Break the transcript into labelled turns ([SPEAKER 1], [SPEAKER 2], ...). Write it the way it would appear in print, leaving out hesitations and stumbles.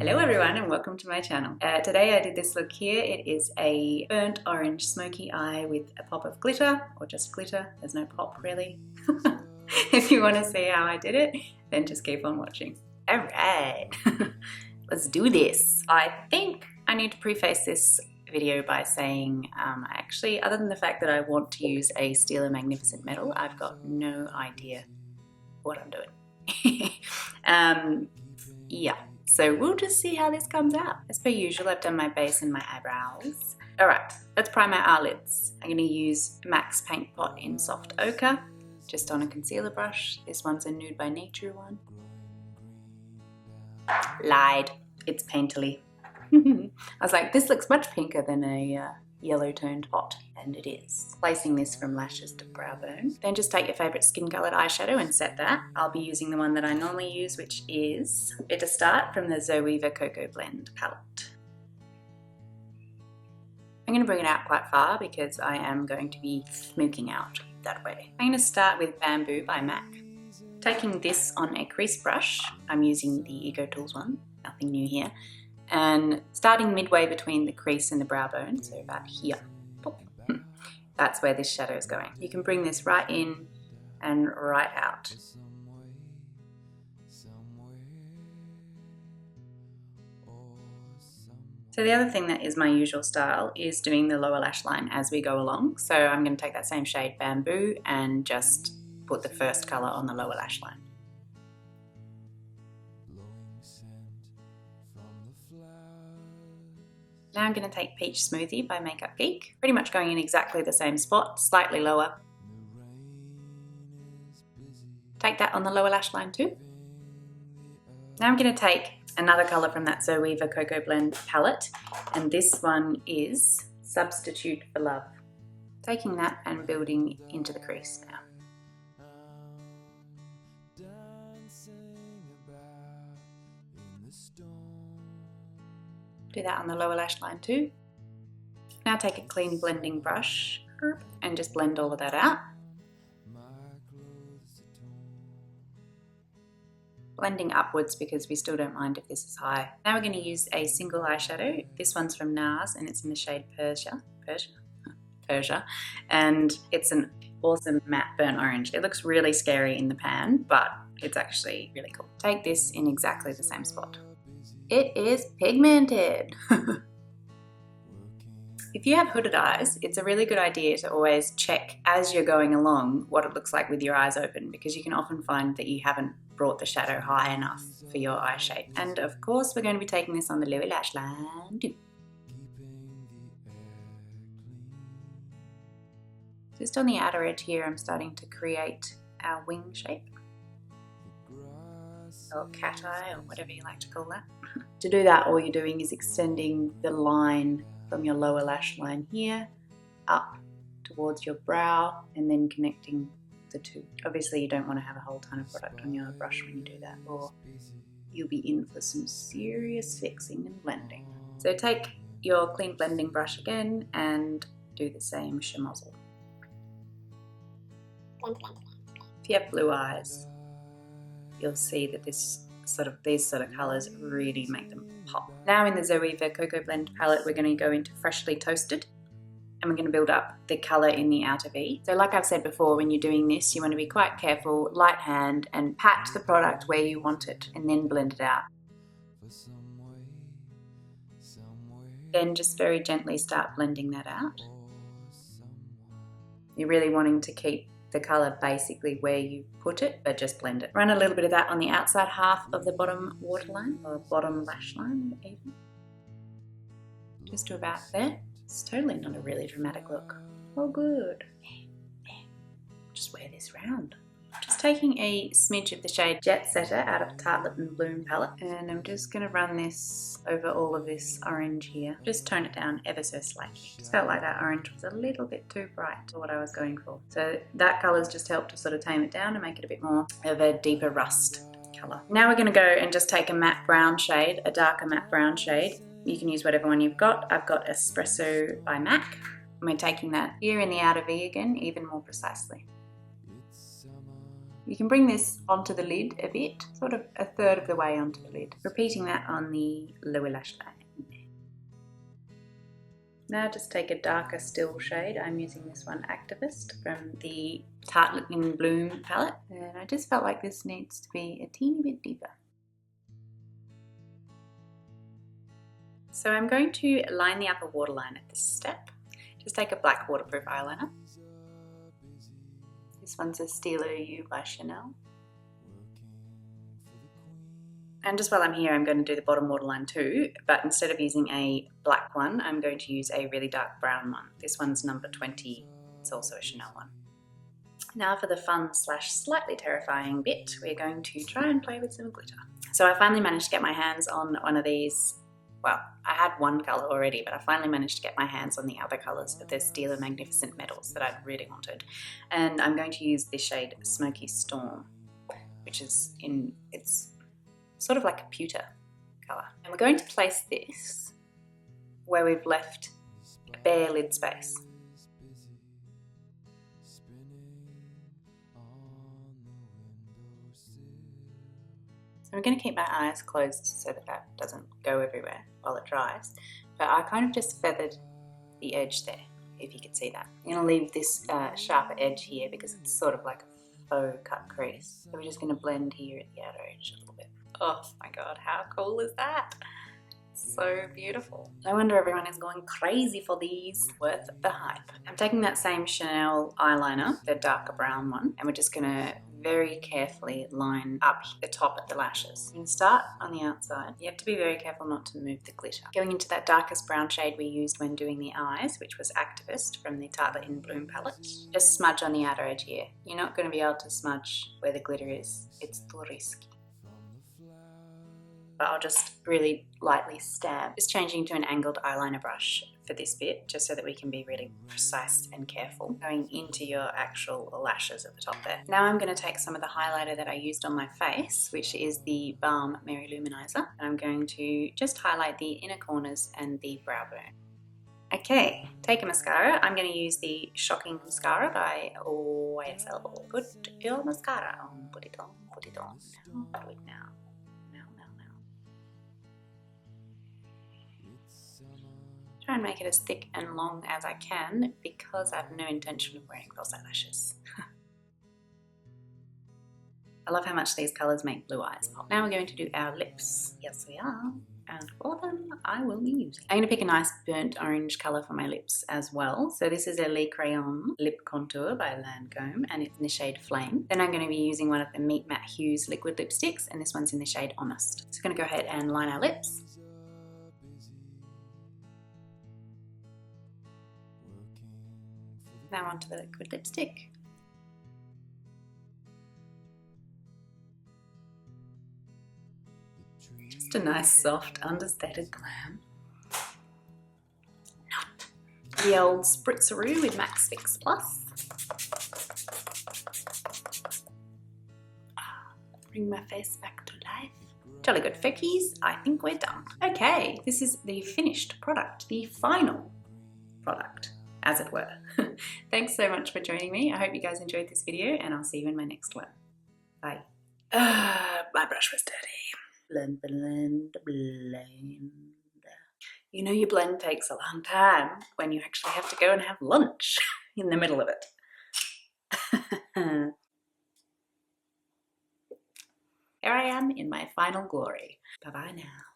[SPEAKER 1] Hello everyone and welcome to my channel. Today I did this look here. It is a burnt orange smoky eye with a pop of glitter, or just glitter. There's no pop really. If you want to see how I did it, then just keep on watching. Alright, let's do this. I think I need to preface this video by saying actually, other than the fact that I want to use a Stila Magnificent Metal, I've got no idea what I'm doing. Yeah. So we'll just see how this comes out. As per usual, I've done my base and my eyebrows. All right, let's prime our eyelids. I'm gonna use MAC's Paint Pot in Soft Ochre, just on a concealer brush. This one's a Nude By Nature one. Lied, it's painterly. I was like, this looks much pinker than a yellow toned pot, and it is. Placing this from lashes to brow bone. Then just take your favorite skin colored eyeshadow and set that. I'll be using the one that I normally use, which is to start from the Zoeva Cocoa Blend palette. I'm going to bring it out quite far because I am going to be smoking out that way. I'm going to start with Bamboo by MAC. Taking this on a crease brush, I'm using the Ego Tools one, nothing new here. And starting midway between the crease and the brow bone, so about here, that's where this shadow is going. You can bring this right in and right out. So the other thing that is my usual style is doing the lower lash line as we go along. So I'm going to take that same shade Bamboo and just put the first colour on the lower lash line. Now I'm going to take Peach Smoothie by Geek, pretty much going in exactly the same spot, slightly lower. Take that on the lower lash line too. Now I'm going to take another colour from that Zoeva Cocoa Blend palette, and this one is Substitute for Love. Taking that and building into the crease now. Do that on the lower lash line too. Now take a clean blending brush and just blend all of that out. Blending upwards because we still don't mind if this is high. Now we're going to use a single eyeshadow. This one's from Nars and it's in the shade Persia, and it's an awesome matte burnt orange. It looks really scary in the pan, but it's actually really cool. Take this in exactly the same spot. It is pigmented. If you have hooded eyes, it's a really good idea to always check as you're going along what it looks like with your eyes open, because you can often find that you haven't brought the shadow high enough for your eye shape. And of course, we're going to be taking this on the lower lash line too. Just on the outer edge here, I'm starting to create our wing shape. Or cat eye, or whatever you like to call that. To do that, all you're doing is extending the line from your lower lash line here up towards your brow and then connecting the two. Obviously you don't want to have a whole ton of product on your brush when you do that, or you'll be in for some serious fixing and blending. So take your clean blending brush again and do the same schmozzle. If you have blue eyes, you'll see that these sort of colours really make them pop. Now in the Zoeva Cocoa Blend palette, we're going to go into Freshly Toasted, and we're going to build up the colour in the outer V. So like I've said before, when you're doing this, you want to be quite careful, light hand, and pat the product where you want it, and then blend it out. Then just very gently start blending that out. You're really wanting to keep the colour basically where you put it, but just blend it. Run a little bit of that on the outside half of the bottom waterline, or bottom lash line even. Just to about there. It's totally not a really dramatic look. Oh good. Just wear this round. Just taking a smidge of the shade Jet Setter out of Tartlette and Bloom palette, and I'm just going to run this over all of this orange here. Just tone it down ever so slightly. Just felt like that orange was a little bit too bright for what I was going for. So that colour's just helped to sort of tame it down and make it a bit more of a deeper rust colour. Now we're going to go and just take a matte brown shade, a darker matte brown shade. You can use whatever one you've got. I've got Espresso by MAC. And we're taking that here in the outer V again, even more precisely. You can bring this onto the lid a bit, sort of a third of the way onto the lid. Repeating that on the lower lash line. Now just take a darker still shade. I'm using this one, Activist, from the Tartlette in Bloom palette. And I just felt like this needs to be a teeny bit deeper. So I'm going to line the upper waterline at this step. Just take a black waterproof eyeliner. This one's a Stylo Yeux by Chanel. And just while I'm here, I'm going to do the bottom waterline too, but instead of using a black one, I'm going to use a really dark brown one. This one's number 20, it's also a Chanel one. Now for the fun / slightly terrifying bit, we're going to try and play with some glitter. So I finally managed to get my hands on one of these. Well, I had one colour already, but I finally managed to get my hands on the other colours of the Stila Magnificent Metals that I'd really wanted. And I'm going to use this shade Smoky Storm, which is it's sort of like a pewter colour. And we're going to place this where we've left a bare lid space. So I'm going to keep my eyes closed so that that doesn't go everywhere while it dries. But I kind of just feathered the edge there, if you can see that. I'm going to leave this sharper edge here because it's sort of like a faux cut crease. So we're just going to blend here at the outer edge a little bit. Oh my god, how cool is that? So beautiful. No wonder everyone is going crazy for these. Worth the hype. I'm taking that same Chanel eyeliner, the darker brown one, and we're just going to very carefully line up the top of the lashes. We're going to start on the outside. You have to be very careful not to move the glitter. Going into that darkest brown shade we used when doing the eyes, which was Activist from the Tartlette in Bloom palette. Just smudge on the outer edge here. You're not going to be able to smudge where the glitter is. It's too risky. But I'll just really lightly stab. Just changing to an angled eyeliner brush for this bit, just so that we can be really precise and careful. Going into your actual lashes at the top there. Now I'm going to take some of the highlighter that I used on my face, which is the Balm Mary-Luo Manizer, and I'm going to just highlight the inner corners and the brow bone. Okay, take a mascara. I'm going to use the Shocking mascara by YSL. Put your mascara on, put it on, put it on. Now, do it now. Try and make it as thick and long as I can because I have no intention of wearing false eyelashes. I love how much these colours make blue eyes pop. Now we're going to do our lips. Yes we are. And for them I will be using. I'm going to pick a nice burnt orange colour for my lips as well. So this is a Le Crayon Lip Contour by Lancome and it's in the shade Flame. Then I'm going to be using one of the Meet Mat Hughs liquid lipsticks and this one's in the shade Honest. So we're going to go ahead and line our lips. Now onto the liquid lipstick. Just a nice soft understated glam. Not the old spritzeroo with Max Fix Plus. Bring my face back to life. Jolly good feckies, I think we're done. Okay, this is the finished product, the final product, as it were. Thanks so much for joining me. I hope you guys enjoyed this video and I'll see you in my next one. Bye. My brush was dirty. Blend, blend, blend. You know your blend takes a long time when you actually have to go and have lunch in the middle of it. Here I am in my final glory. Bye-bye now.